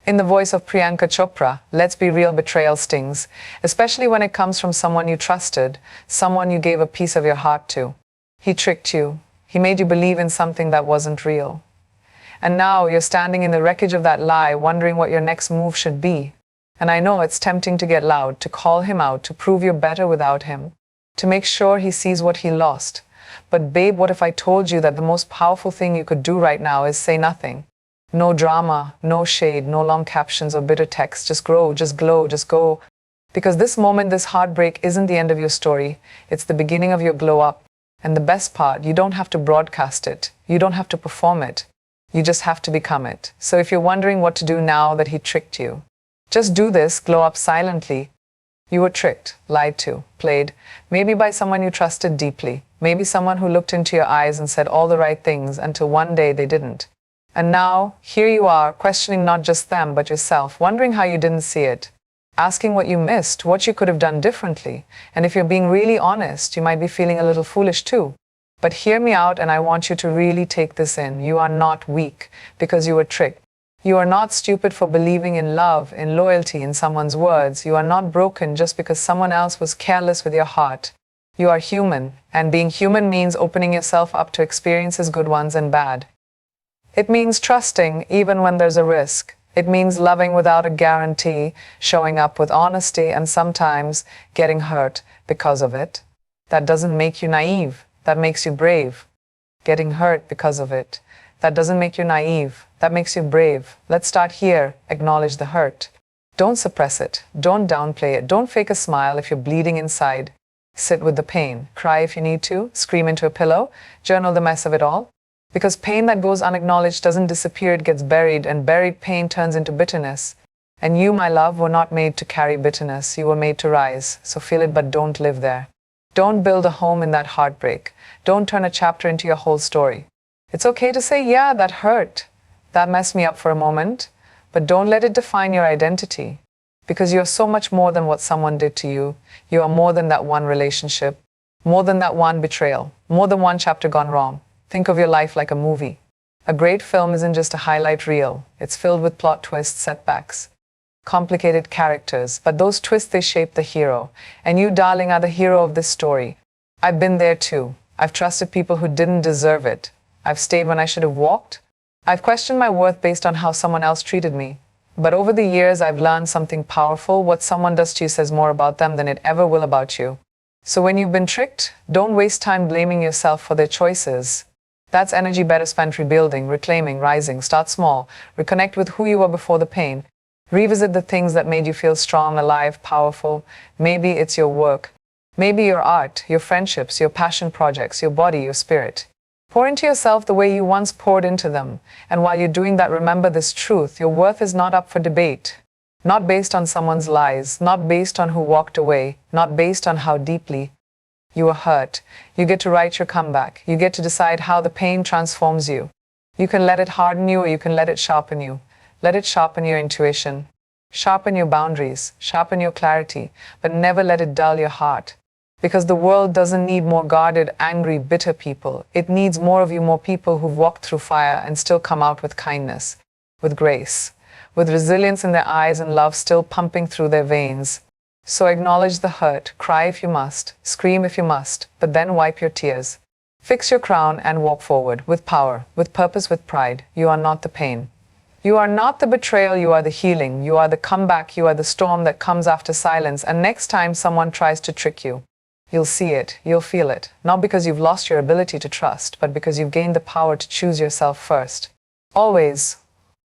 In the voice of Priyanka Chopra, let's be real, betrayal stings, especially when it comes from someone you trusted, someone you gave a piece of your heart to. He tricked you. He made you believe in something that wasn't real. And now you're standing in the wreckage of that lie, wondering what your next move should be. And I know it's tempting to get loud, to call him out, to prove you're better without him, to make sure he sees what he lost. But babe, what if I told you that the most powerful thing you could do right now is say nothing? No drama, no shade, no long captions or bitter text. Just grow, just glow, just go. Because this moment, this heartbreak isn't the end of your story. It's the beginning of your glow up. And the best part, you don't have to broadcast it. You don't have to perform it. You just have to become it. So if you're wondering what to do now that he tricked you, just do this, glow up silently. You were tricked, lied to, played, maybe by someone you trusted deeply, maybe someone who looked into your eyes and said all the right things until one day they didn't. And now, here you are, questioning not just them, but yourself, wondering how you didn't see it, asking what you missed, what you could have done differently. And if you're being really honest, you might be feeling a little foolish too. But hear me out, and I want you to really take this in. You are not weak because you were tricked. You are not stupid for believing in love, in loyalty, in someone's words. You are not broken just because someone else was careless with your heart. You are human, and being human means opening yourself up to experiences, good ones and bad. It means trusting even when there's a risk. It means loving without a guarantee, showing up with honesty, and sometimes getting hurt because of it. That doesn't make you naive. That makes you brave. Getting hurt because of it. That doesn't make you naive. That makes you brave. Let's start here. Acknowledge the hurt. Don't suppress it. Don't downplay it. Don't fake a smile if you're bleeding inside. Sit with the pain. Cry if you need to. Scream into a pillow. Journal the mess of it all. Because pain that goes unacknowledged doesn't disappear, it gets buried, and buried pain turns into bitterness. And you, my love, were not made to carry bitterness. You were made to rise. So feel it, but don't live there. Don't build a home in that heartbreak. Don't turn a chapter into your whole story. It's okay to say, yeah, that hurt. That messed me up for a moment. But don't let it define your identity. Because you're so much more than what someone did to you. You are more than that one relationship. More than that one betrayal. More than one chapter gone wrong. Think of your life like a movie. A great film isn't just a highlight reel. It's filled with plot twists, setbacks, complicated characters. But those twists, they shape the hero. And you, darling, are the hero of this story. I've been there too. I've trusted people who didn't deserve it. I've stayed when I should have walked. I've questioned my worth based on how someone else treated me. But over the years, I've learned something powerful. What someone does to you says more about them than it ever will about you. So when you've been tricked, don't waste time blaming yourself for their choices. That's energy better spent rebuilding, reclaiming, rising. Start small. Reconnect with who you were before the pain. Revisit the things that made you feel strong, alive, powerful. Maybe it's your work. Maybe your art, your friendships, your passion projects, your body, your spirit. Pour into yourself the way you once poured into them. And while you're doing that, remember this truth. Your worth is not up for debate. Not based on someone's lies. Not based on who walked away. Not based on how deeply you were hurt. You get to write your comeback. You get to decide how the pain transforms you. You can let it harden you, or you can let it sharpen you. Let it sharpen your intuition. Sharpen your boundaries. Sharpen your clarity. But never let it dull your heart. Because the world doesn't need more guarded, angry, bitter people. It needs more of you, more people who've walked through fire and still come out with kindness, with grace, with resilience in their eyes and love still pumping through their veins. So acknowledge the hurt, cry if you must, scream if you must, but then wipe your tears. Fix your crown and walk forward with power, with purpose, with pride. You are not the pain. You are not the betrayal, you are the healing. You are the comeback, you are the storm that comes after silence. And next time someone tries to trick you, you'll see it, you'll feel it. Not because you've lost your ability to trust, but because you've gained the power to choose yourself first. Always.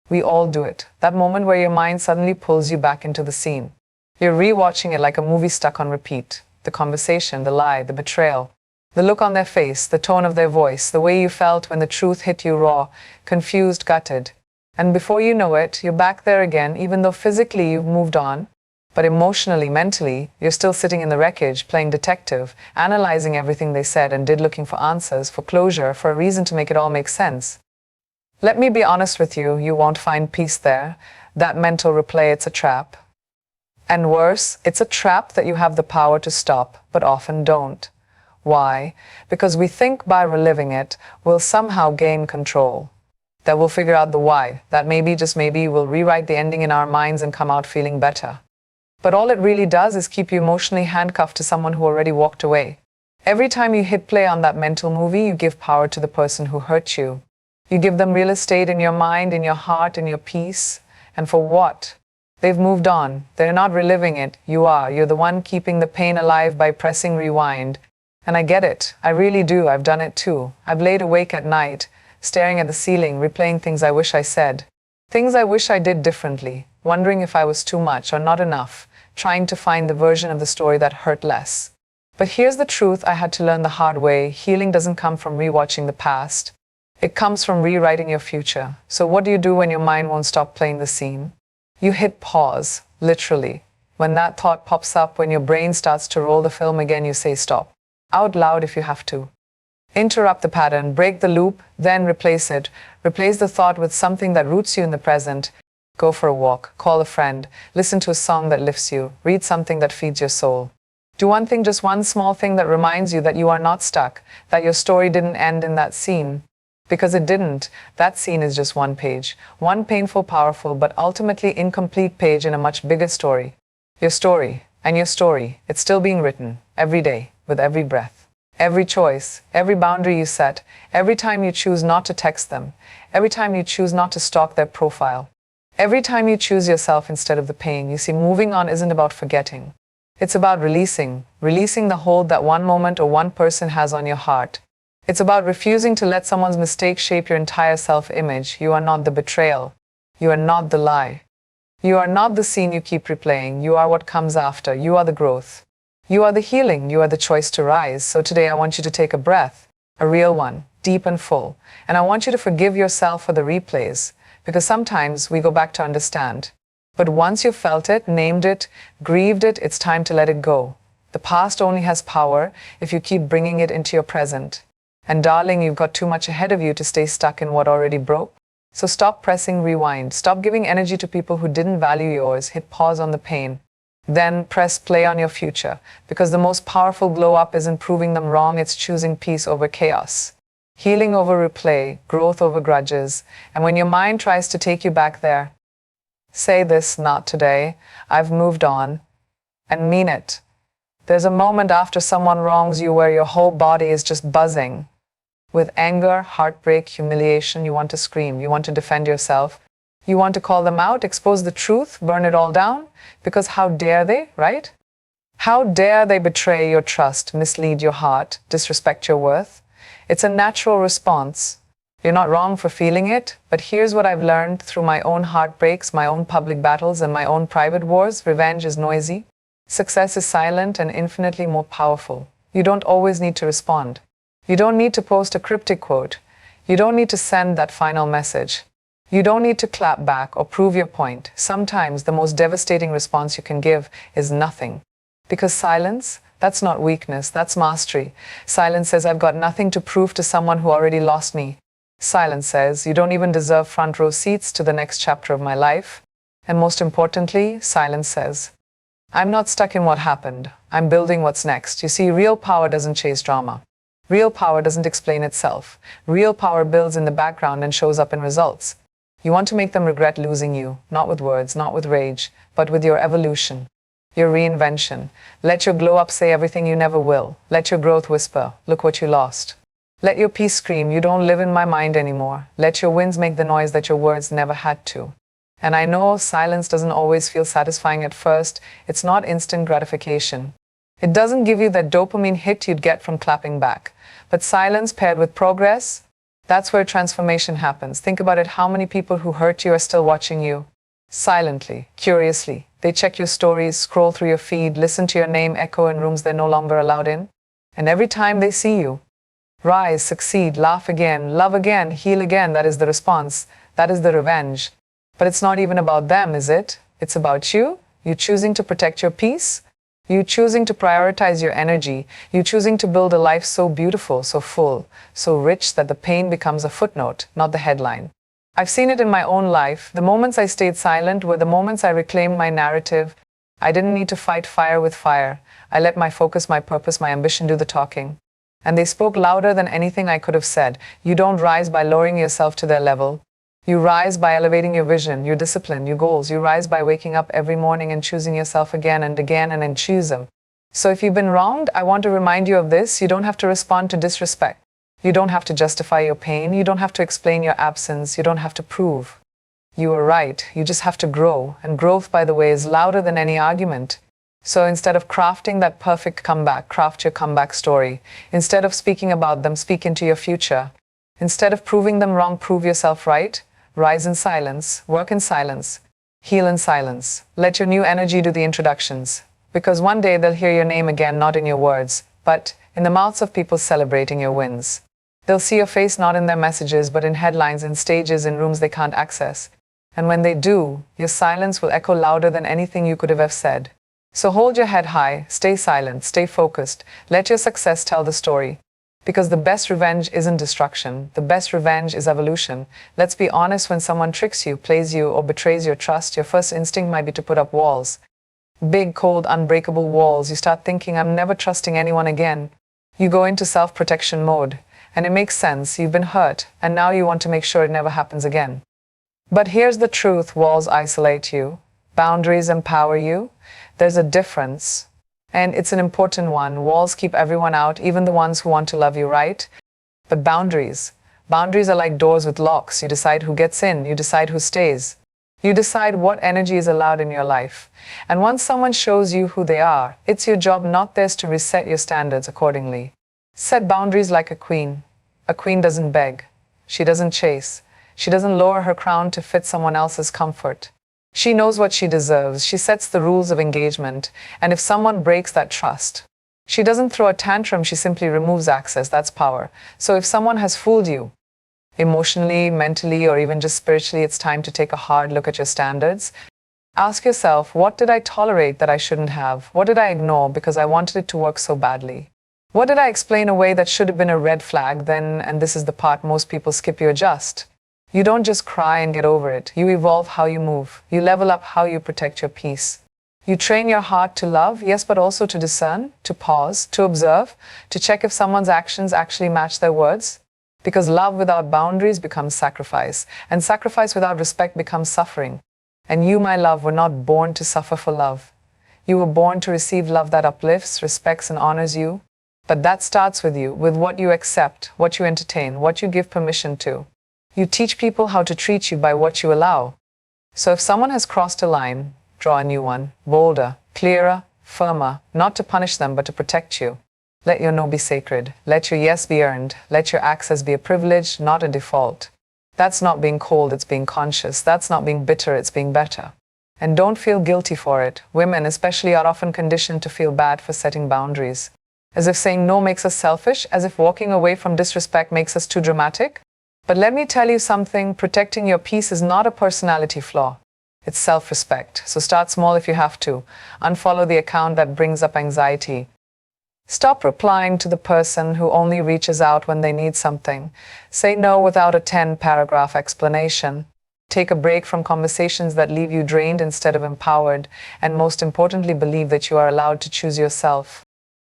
We all do it. That moment where your mind suddenly pulls you back into the scene. You're rewatching it like a movie stuck on repeat. The conversation, the lie, the betrayal, the look on their face, the tone of their voice, the way you felt when the truth hit you raw, confused, gutted. And before you know it, you're back there again, even though physically you've moved on. But emotionally, mentally, you're still sitting in the wreckage, playing detective, analyzing everything they said and did, looking for answers, for closure, for a reason to make it all make sense. Let me be honest with you, you won't find peace there. That mental replay, it's a trap. And worse, it's a trap that you have the power to stop, but often don't. Why? Because we think by reliving it, we'll somehow gain control. that we'll figure out the why, that maybe, just maybe, we'll rewrite the ending in our minds and come out feeling better. But all it really does is keep you emotionally handcuffed to someone who already walked away. Every time you hit play on that mental movie, you give power to the person who hurt you. You give them real estate in your mind, in your heart, in your peace. And for what? They've moved on. They're not reliving it. You are. You're the one keeping the pain alive by pressing rewind. And I get it. I really do. I've done it too. I've laid awake at night, staring at the ceiling, replaying things I wish I said. Things I wish I did differently, wondering if I was too much or not enough, trying to find the version of the story that hurt less. But here's the truth I had to learn the hard way. Healing doesn't come from rewatching the past. It comes from rewriting your future. So what do you do when your mind won't stop playing the scene? You hit pause, literally. When that thought pops up, when your brain starts to roll the film again, you say stop. Out loud if you have to. Interrupt the pattern, break the loop, then replace it. Replace the thought with something that roots you in the present. Go for a walk, call a friend, listen to a song that lifts you, read something that feeds your soul. Do one thing, just one small thing that reminds you that you are not stuck, that your story didn't end in that scene. Because it didn't. That scene is just one page. One painful, powerful, but ultimately incomplete page in a much bigger story. Your story, and your story, it's still being written, every day, with every breath. Every choice, every boundary you set, every time you choose not to text them, every time you choose not to stalk their profile, every time you choose yourself instead of the pain. You see, moving on isn't about forgetting. It's about releasing the hold that one moment or one person has on your heart. It's about refusing to let someone's mistake shape your entire self-image. You are not the betrayal. You are not the lie. You are not the scene you keep replaying. You are what comes after. You are the growth. You are the healing. You are the choice to rise. So today I want you to take a breath, a real one, deep and full. And I want you to forgive yourself for the replays, because sometimes we go back to understand. But once you've felt it, named it, grieved it, it's time to let it go. The past only has power if you keep bringing it into your present. And darling, you've got too much ahead of you to stay stuck in what already broke. So stop pressing rewind. Stop giving energy to people who didn't value yours. Hit pause on the pain. Then press play on your future. Because the most powerful glow up isn't proving them wrong, it's choosing peace over chaos. Healing over replay, growth over grudges. And when your mind tries to take you back there, say this: not today. I've moved on. And mean it. There's a moment after someone wrongs you where your whole body is just buzzing. With anger, heartbreak, humiliation. You want to scream. You want to defend yourself. You want to call them out, expose the truth, burn it all down. Because how dare they, right? How dare they betray your trust, mislead your heart, disrespect your worth? It's a natural response. You're not wrong for feeling it, but here's what I've learned through my own heartbreaks, my own public battles, and my own private wars. Revenge is noisy. Success is silent and infinitely more powerful. You don't always need to respond. You don't need to post a cryptic quote. You don't need to send that final message. You don't need to clap back or prove your point. Sometimes the most devastating response you can give is nothing. Because silence, that's not weakness, that's mastery. Silence says, I've got nothing to prove to someone who already lost me. Silence says, you don't even deserve front row seats to the next chapter of my life. And most importantly, silence says, I'm not stuck in what happened. I'm building what's next. You see, real power doesn't chase drama. Real power doesn't explain itself. Real power builds in the background and shows up in results. You want to make them regret losing you, not with words, not with rage, but with your evolution, your reinvention. Let your glow up say everything you never will. Let your growth whisper, look what you lost. Let your peace scream, you don't live in my mind anymore. Let your wins make the noise that your words never had to. And I know silence doesn't always feel satisfying at first. It's not instant gratification. It doesn't give you that dopamine hit you'd get from clapping back. But silence paired with progress, that's where transformation happens. Think about it. How many people who hurt you are still watching you? Silently, curiously. They check your stories, scroll through your feed, listen to your name echo in rooms they're no longer allowed in. And every time they see you rise, succeed, laugh again, love again, heal again, that is the response. That is the revenge. But it's not even about them, is it? It's about you. You choosing to protect your peace. You choosing to prioritize your energy. You choosing to build a life so beautiful, so full, so rich that the pain becomes a footnote, not the headline. I've seen it in my own life. The moments I stayed silent were the moments I reclaimed my narrative. I didn't need to fight fire with fire. I let my focus, my purpose, my ambition do the talking. And they spoke louder than anything I could have said. You don't rise by lowering yourself to their level. You rise by elevating your vision, your discipline, your goals. You rise by waking up every morning and choosing yourself again and again and then choose them. So if you've been wronged, I want to remind you of this. You don't have to respond to disrespect. You don't have to justify your pain. You don't have to explain your absence. You don't have to prove you were right. You just have to grow. And growth, by the way, is louder than any argument. So instead of crafting that perfect comeback, craft your comeback story. Instead of speaking about them, speak into your future. Instead of proving them wrong, prove yourself right. Rise in silence, work in silence, heal in silence. Let your new energy do the introductions. Because one day they'll hear your name again, not in your words, but in the mouths of people celebrating your wins. They'll see your face not in their messages, but in headlines, in stages, in rooms they can't access. And when they do, your silence will echo louder than anything you could have ever said. So hold your head high, stay silent, stay focused. Let your success tell the story. Because the best revenge isn't destruction. The best revenge is evolution. Let's be honest, when someone tricks you, plays you, or betrays your trust, your first instinct might be to put up walls. Big, cold, unbreakable walls. You start thinking, I'm never trusting anyone again. You go into self-protection mode. And it makes sense. You've been hurt, and now you want to make sure it never happens again. But here's the truth. Walls isolate you. Boundaries empower you. There's a difference. And it's an important one. Walls keep everyone out, even the ones who want to love you right. But boundaries are like doors with locks. You decide who gets in. You decide who stays. You decide what energy is allowed in your life. And once someone shows you who they are, it's your job, not theirs, to reset your standards accordingly. Set boundaries like a queen. A queen doesn't beg. She doesn't chase. She doesn't lower her crown to fit someone else's comfort. She knows what she deserves. She sets the rules of engagement. And if someone breaks that trust, she doesn't throw a tantrum. She simply removes access. That's power. So if someone has fooled you, emotionally, mentally, or even just spiritually, it's time to take a hard look at your standards. Ask yourself, what did I tolerate that I shouldn't have? What did I ignore because I wanted it to work so badly? What did I explain away that should have been a red flag then? And this is the part most people skip. You adjust. You don't just cry and get over it. You evolve how you move. You level up how you protect your peace. You train your heart to love, yes, but also to discern, to pause, to observe, to check if someone's actions actually match their words. Because love without boundaries becomes sacrifice, and sacrifice without respect becomes suffering. And you, my love, were not born to suffer for love. You were born to receive love that uplifts, respects, and honors you. But that starts with you, with what you accept, what you entertain, what you give permission to. You teach people how to treat you by what you allow. So if someone has crossed a line, draw a new one, bolder, clearer, firmer, not to punish them, but to protect you. Let your no be sacred. Let your yes be earned. Let your access be a privilege, not a default. That's not being cold, it's being conscious. That's not being bitter, it's being better. And don't feel guilty for it. Women especially are often conditioned to feel bad for setting boundaries. As if saying no makes us selfish, as if walking away from disrespect makes us too dramatic. But let me tell you something, protecting your peace is not a personality flaw. It's self-respect. So start small if you have to. Unfollow the account that brings up anxiety. Stop replying to the person who only reaches out when they need something. Say no without a 10-paragraph explanation. Take a break from conversations that leave you drained instead of empowered. And most importantly, believe that you are allowed to choose yourself.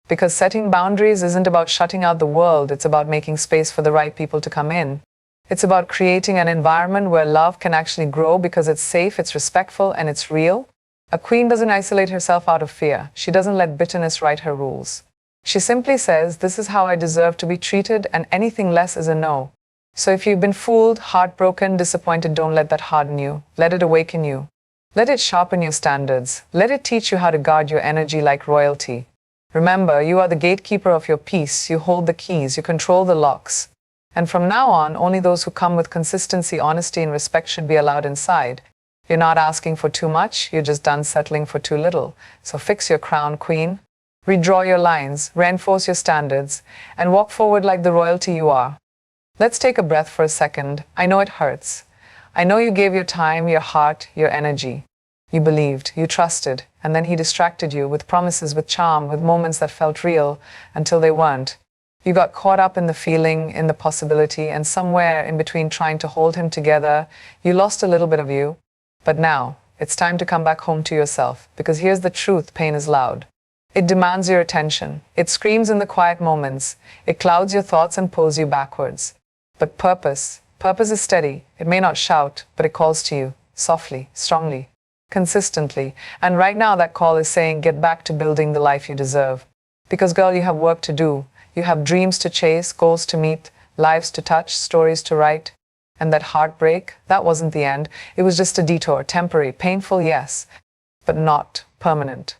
Because setting boundaries isn't about shutting out the world. It's about making space for the right people to come in. It's about creating an environment where love can actually grow because it's safe, it's respectful, and it's real. A queen doesn't isolate herself out of fear. She doesn't let bitterness write her rules. She simply says, this is how I deserve to be treated, and anything less is a no. So if you've been fooled, heartbroken, disappointed, don't let that harden you. Let it awaken you. Let it sharpen your standards. Let it teach you how to guard your energy like royalty. Remember, you are the gatekeeper of your peace. You hold the keys. You control the locks. And from now on, only those who come with consistency, honesty, and respect should be allowed inside. You're not asking for too much. You're just done settling for too little. So fix your crown, queen. Redraw your lines, reinforce your standards, and walk forward like the royalty you are. Let's take a breath for a second. I know it hurts. I know you gave your time, your heart, your energy. You believed, you trusted, and then he distracted you with promises, with charm, with moments that felt real until they weren't. You got caught up in the feeling, in the possibility, and somewhere in between trying to hold him together, you lost a little bit of you. But now, it's time to come back home to yourself, because here's the truth, pain is loud. It demands your attention. It screams in the quiet moments. It clouds your thoughts and pulls you backwards. But purpose, Purpose is steady. It may not shout, but it calls to you, softly, strongly, consistently. And right now that call is saying, get back to building the life you deserve. Because girl, you have work to do. You have dreams to chase, goals to meet, lives to touch, stories to write. And that heartbreak, that wasn't the end. It was just a detour, temporary, painful, yes, but not permanent.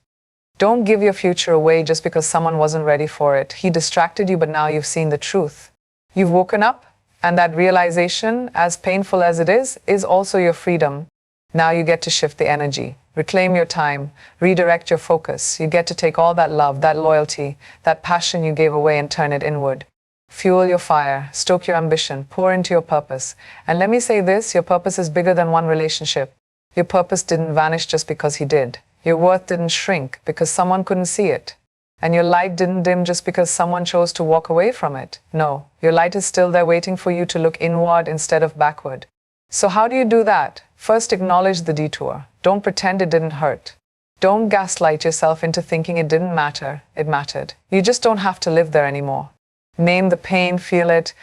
Don't give your future away just because someone wasn't ready for it. He distracted you, but now you've seen the truth. You've woken up, and that realization, as painful as it is also your freedom. Now you get to shift the energy, reclaim your time, redirect your focus. You get to take all that love, that loyalty, that passion you gave away and turn it inward. Fuel your fire, stoke your ambition, pour into your purpose. And let me say this, your purpose is bigger than one relationship. Your purpose didn't vanish just because he did. Your worth didn't shrink because someone couldn't see it. And your light didn't dim just because someone chose to walk away from it. No, your light is still there waiting for you to look inward instead of backward. So how do you do that? First, acknowledge the detour. Don't pretend it didn't hurt. Don't gaslight yourself into thinking it didn't matter. It mattered. You just don't have to live there anymore. Name the pain, feel it,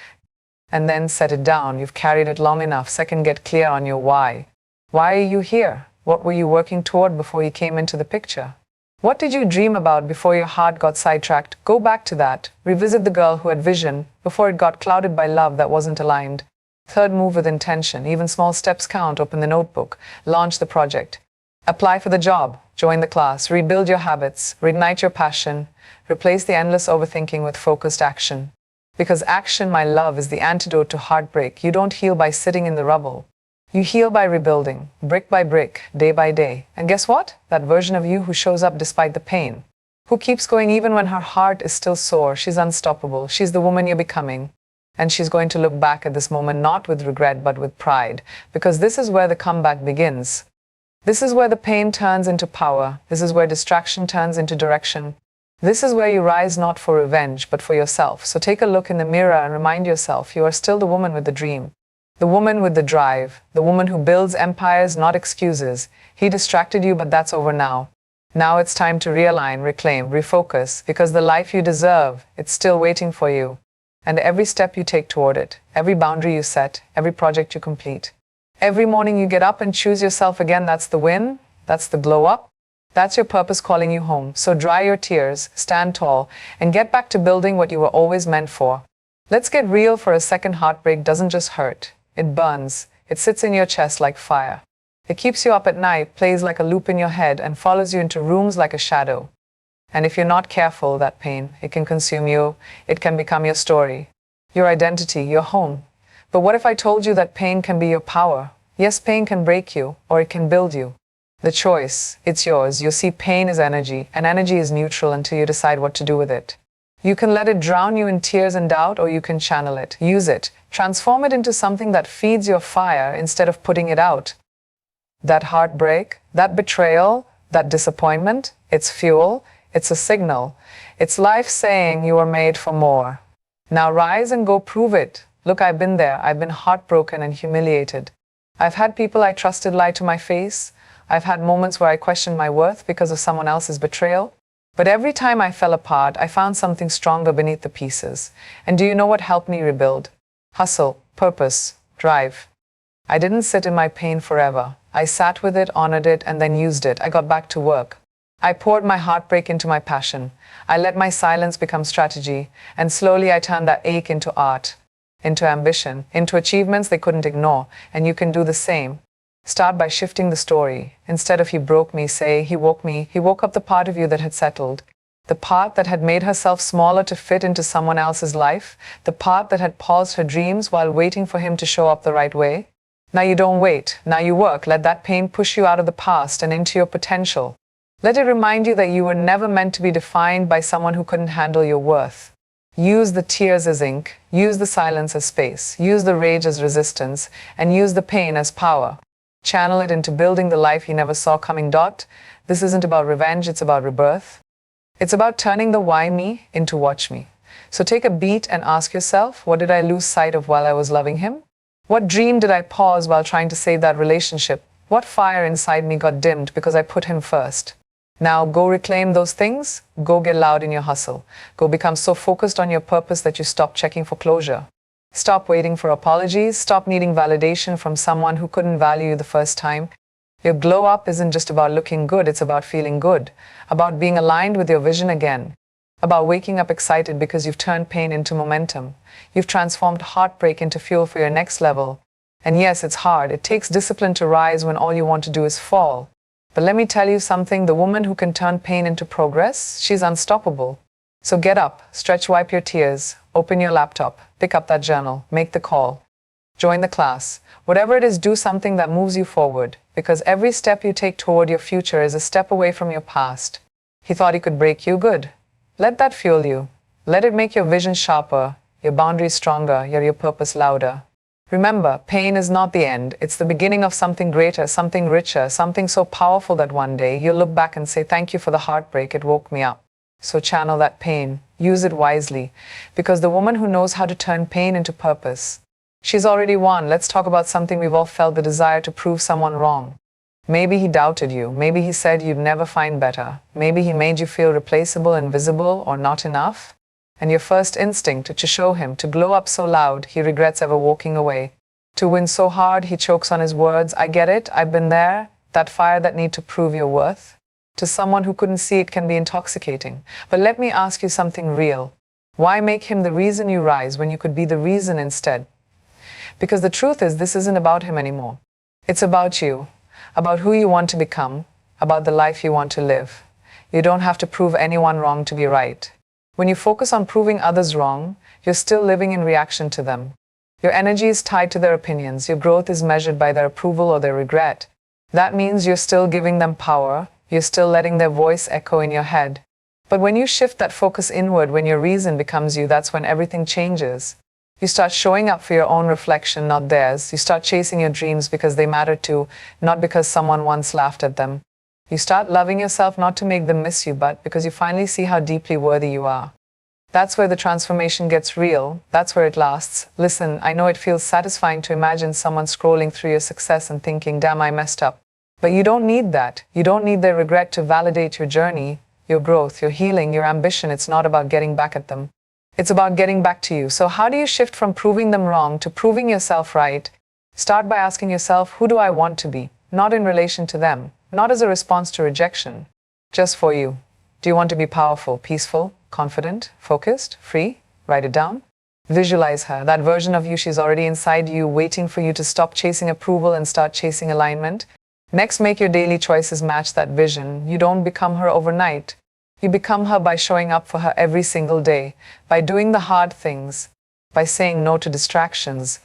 and then set it down. You've carried it long enough. Second, get clear on your why. Why are you here? What were you working toward before you came into the picture? What did you dream about before your heart got sidetracked? Go back to that. Revisit the girl who had vision before it got clouded by love that wasn't aligned. Third, move with intention. Even small steps count. Open the notebook. Launch the project. Apply for the job. Join the class. Rebuild your habits. Reignite your passion. Replace the endless overthinking with focused action. Because action, my love, is the antidote to heartbreak. You don't heal by sitting in the rubble. You heal by rebuilding, brick by brick, day by day. And guess what? That version of you who shows up despite the pain, who keeps going even when her heart is still sore, she's unstoppable. She's the woman you're becoming. And she's going to look back at this moment not with regret but with pride. Because this is where the comeback begins. This is where the pain turns into power. This is where distraction turns into direction. This is where you rise not for revenge, but for yourself. So take a look in the mirror and remind yourself you are still the woman with the dream. The woman with the drive. The woman who builds empires, not excuses. He distracted you, but that's over now. Now it's time to realign, reclaim, refocus, because the life you deserve, it's still waiting for you. And every step you take toward it, every boundary you set, every project you complete, every morning you get up and choose yourself again, that's the win, that's the glow up. That's your purpose calling you home. So dry your tears, stand tall, and get back to building what you were always meant for. Let's get real for a second. Heartbreak doesn't just hurt. It burns. It sits in your chest like fire. It keeps you up at night, plays like a loop in your head, and follows you into rooms like a shadow. And if you're not careful, that pain, it can consume you. It can become your story, your identity, your home. But what if I told you that pain can be your power? Yes, pain can break you, or it can build you. The choice, it's yours. You see, pain is energy, and energy is neutral until you decide what to do with it. You can let it drown you in tears and doubt, or you can channel it, use it, transform it into something that feeds your fire instead of putting it out. That heartbreak, that betrayal, that disappointment, it's fuel, it's a signal. It's life saying you are made for more. Now rise and go prove it. Look, I've been there. I've been heartbroken and humiliated. I've had people I trusted lie to my face. I've had moments where I questioned my worth because of someone else's betrayal. But every time I fell apart, I found something stronger beneath the pieces. And do you know what helped me rebuild? Hustle, purpose, drive. I didn't sit in my pain forever. I sat with it, honored it, and then used it. I got back to work. I poured my heartbreak into my passion. I let my silence become strategy. And slowly I turned that ache into art, into ambition, into achievements they couldn't ignore. And you can do the same. Start by shifting the story. Instead of he broke me, say he woke me. He woke up the part of you that had settled. The part that had made herself smaller to fit into someone else's life. The part that had paused her dreams while waiting for him to show up the right way. Now you don't wait. Now you work. Let that pain push you out of the past and into your potential. Let it remind you that you were never meant to be defined by someone who couldn't handle your worth. Use the tears as ink. Use the silence as space. Use the rage as resistance. And use the pain as power. Channel it into building the life you never saw coming. This isn't about revenge, it's about rebirth. It's about turning the why me into watch me. So take a beat and ask yourself, what did I lose sight of while I was loving him? What dream did I pause while trying to save that relationship? What fire inside me got dimmed because I put him first? Now go reclaim those things. Go get loud in your hustle. Go become so focused on your purpose that you stop checking for closure. Stop waiting for apologies. Stop needing validation from someone who couldn't value you the first time. Your glow up isn't just about looking good, it's about feeling good, about being aligned with your vision again, about waking up excited because you've turned pain into momentum. You've transformed heartbreak into fuel for your next level. And yes, it's hard. It takes discipline to rise when all you want to do is fall. But let me tell you something, the woman who can turn pain into progress, she's unstoppable. So get up, stretch, wipe your tears, open your laptop, pick up that journal, make the call, join the class. Whatever it is, do something that moves you forward, because every step you take toward your future is a step away from your past. He thought he could break you? Good. Let that fuel you. Let it make your vision sharper, your boundaries stronger, your purpose louder. Remember, pain is not the end. It's the beginning of something greater, something richer, something so powerful that one day you'll look back and say, thank you for the heartbreak, it woke me up. So channel that pain, use it wisely, because the woman who knows how to turn pain into purpose, she's already won. Let's talk about something we've all felt, the desire to prove someone wrong. Maybe he doubted you. Maybe he said you'd never find better. Maybe he made you feel replaceable, invisible, or not enough. And your first instinct to show him, to glow up so loud he regrets ever walking away, to win so hard he chokes on his words. I get it, I've been there, that fire, that need to prove your worth. To someone who couldn't see it can be intoxicating. But let me ask you something real. Why make him the reason you rise when you could be the reason instead? Because the truth is, this isn't about him anymore. It's about you, about who you want to become, about the life you want to live. You don't have to prove anyone wrong to be right. When you focus on proving others wrong, you're still living in reaction to them. Your energy is tied to their opinions. Your growth is measured by their approval or their regret. That means you're still giving them power. You're still letting their voice echo in your head. But when you shift that focus inward, when your reason becomes you, that's when everything changes. You start showing up for your own reflection, not theirs. You start chasing your dreams because they matter too, not because someone once laughed at them. You start loving yourself not to make them miss you, but because you finally see how deeply worthy you are. That's where the transformation gets real. That's where it lasts. Listen, I know it feels satisfying to imagine someone scrolling through your success and thinking, damn, I messed up. But you don't need that. You don't need their regret to validate your journey, your growth, your healing, your ambition. It's not about getting back at them. It's about getting back to you. So how do you shift from proving them wrong to proving yourself right? Start by asking yourself, who do I want to be? Not in relation to them, not as a response to rejection, just for you. Do you want to be powerful, peaceful, confident, focused, free? Write it down. Visualize her, that version of you. She's already inside you, waiting for you to stop chasing approval and start chasing alignment. Next, make your daily choices match that vision. You don't become her overnight. You become her by showing up for her every single day, by doing the hard things, by saying no to distractions,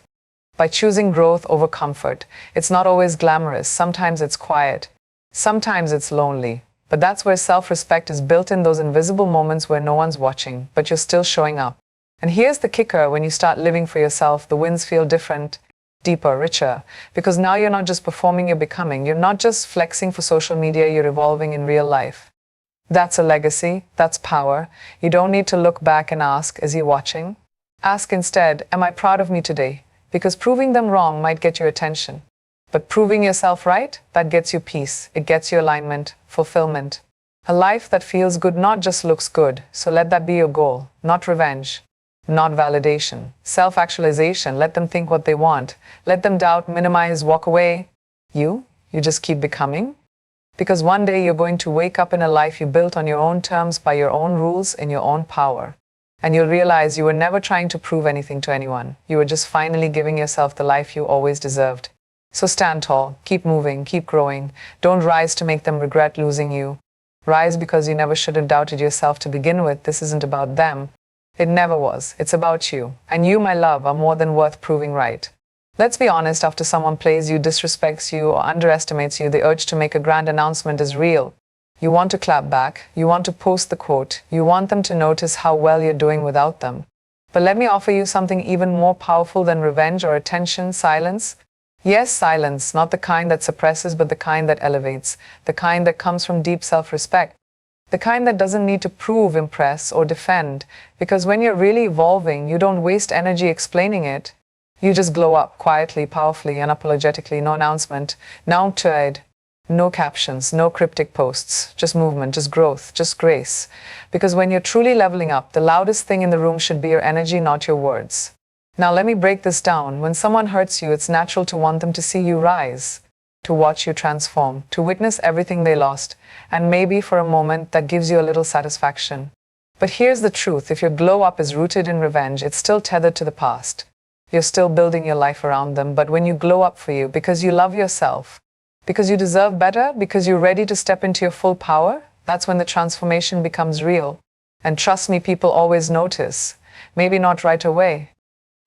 by choosing growth over comfort. It's not always glamorous. Sometimes it's quiet. Sometimes it's lonely. But that's where self-respect is built, in those invisible moments where no one's watching, but you're still showing up. And here's the kicker: when you start living for yourself, the wins feel different, deeper, richer, because now you're not just performing, you're becoming. You're not just flexing for social media, you're evolving in real life. That's a legacy. That's power. You don't need to look back and ask, is he watching? Ask instead, am I proud of me today? Because proving them wrong might get your attention. But proving yourself right, that gets you peace. It gets you alignment, fulfillment. A life that feels good, not just looks good. So let that be your goal. Not revenge, not validation. Self-actualization. Let them think what they want. Let them doubt, minimize, walk away. You just keep becoming. Because one day you're going to wake up in a life you built on your own terms, by your own rules, in your own power. And you'll realize you were never trying to prove anything to anyone. You were just finally giving yourself the life you always deserved. So stand tall, keep moving, keep growing. Don't rise to make them regret losing you. Rise because you never should have doubted yourself to begin with. This isn't about them. It never was. It's about you. And you, my love, are more than worth proving right. Let's be honest, after someone plays you, disrespects you, or underestimates you, the urge to make a grand announcement is real. You want to clap back. You want to post the quote. You want them to notice how well you're doing without them. But let me offer you something even more powerful than revenge or attention: silence. Yes, silence, not the kind that suppresses, but the kind that elevates, the kind that comes from deep self-respect, the kind that doesn't need to prove, impress, or defend, because when you're really evolving, you don't waste energy explaining it. You just glow up quietly, powerfully, unapologetically. No announcement, no trade, no captions, no cryptic posts, just movement, just growth, just grace. Because when you're truly leveling up, the loudest thing in the room should be your energy, not your words. Now let me break this down. When someone hurts you, it's natural to want them to see you rise, to watch you transform, to witness everything they lost, and maybe for a moment that gives you a little satisfaction. But here's the truth. If your glow up is rooted in revenge, it's still tethered to the past. You're still building your life around them. But when you glow up for you, because you love yourself, because you deserve better, because you're ready to step into your full power, that's when the transformation becomes real. And trust me, people always notice. Maybe not right away,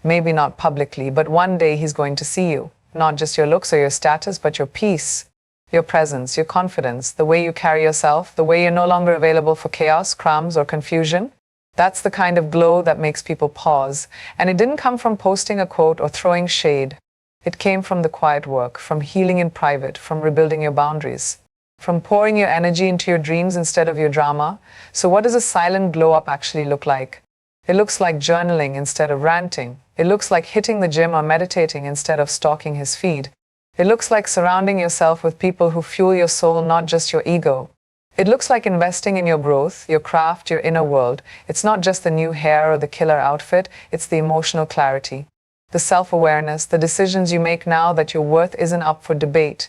maybe not publicly, but one day he's going to see you. Not just your looks or your status, but your peace, your presence, your confidence, the way you carry yourself, the way you're no longer available for chaos, crumbs, or confusion. That's the kind of glow that makes people pause. And it didn't come from posting a quote or throwing shade. It came from the quiet work, from healing in private, from rebuilding your boundaries, from pouring your energy into your dreams instead of your drama. So what does a silent glow up actually look like? It looks like journaling instead of ranting. It looks like hitting the gym or meditating instead of stalking his feed. It looks like surrounding yourself with people who fuel your soul, not just your ego. It looks like investing in your growth, your craft, your inner world. It's not just the new hair or the killer outfit, it's the emotional clarity, the self-awareness, the decisions you make now that your worth isn't up for debate.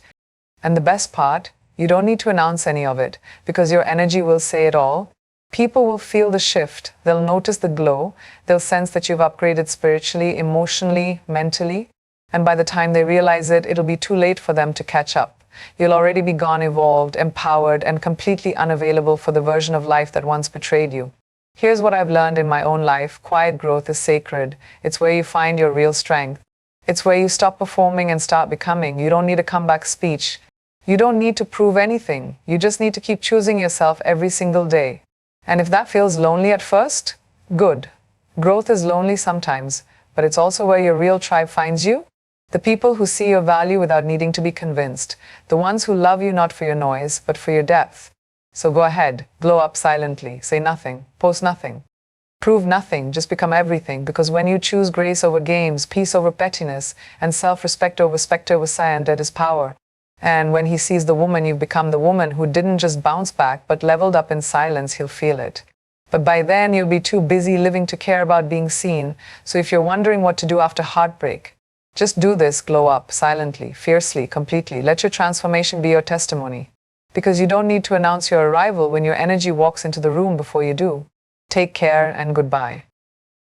And the best part, you don't need to announce any of it, because your energy will say it all. People will feel the shift, they'll notice the glow, they'll sense that you've upgraded spiritually, emotionally, mentally, and by the time they realize it, it'll be too late for them to catch up. You'll already be gone, evolved, empowered, and completely unavailable for the version of life that once betrayed you. Here's what I've learned in my own life. Quiet growth is sacred. It's where you find your real strength. It's where you stop performing and start becoming. You don't need a comeback speech. You don't need to prove anything. You just need to keep choosing yourself every single day. And if that feels lonely at first, good. Growth is lonely sometimes, but it's also where your real tribe finds you. The people who see your value without needing to be convinced. The ones who love you not for your noise, but for your depth. So go ahead, glow up silently. Say nothing, post nothing, prove nothing, just become everything. Because when you choose grace over games, peace over pettiness, and self-respect over specter over science, that is power. And when he sees the woman, you've become the woman who didn't just bounce back, but leveled up in silence, he'll feel it. But by then, you'll be too busy living to care about being seen. So if you're wondering what to do after heartbreak, just do this, glow up, silently, fiercely, completely. Let your transformation be your testimony. Because you don't need to announce your arrival when your energy walks into the room before you do. Take care and goodbye.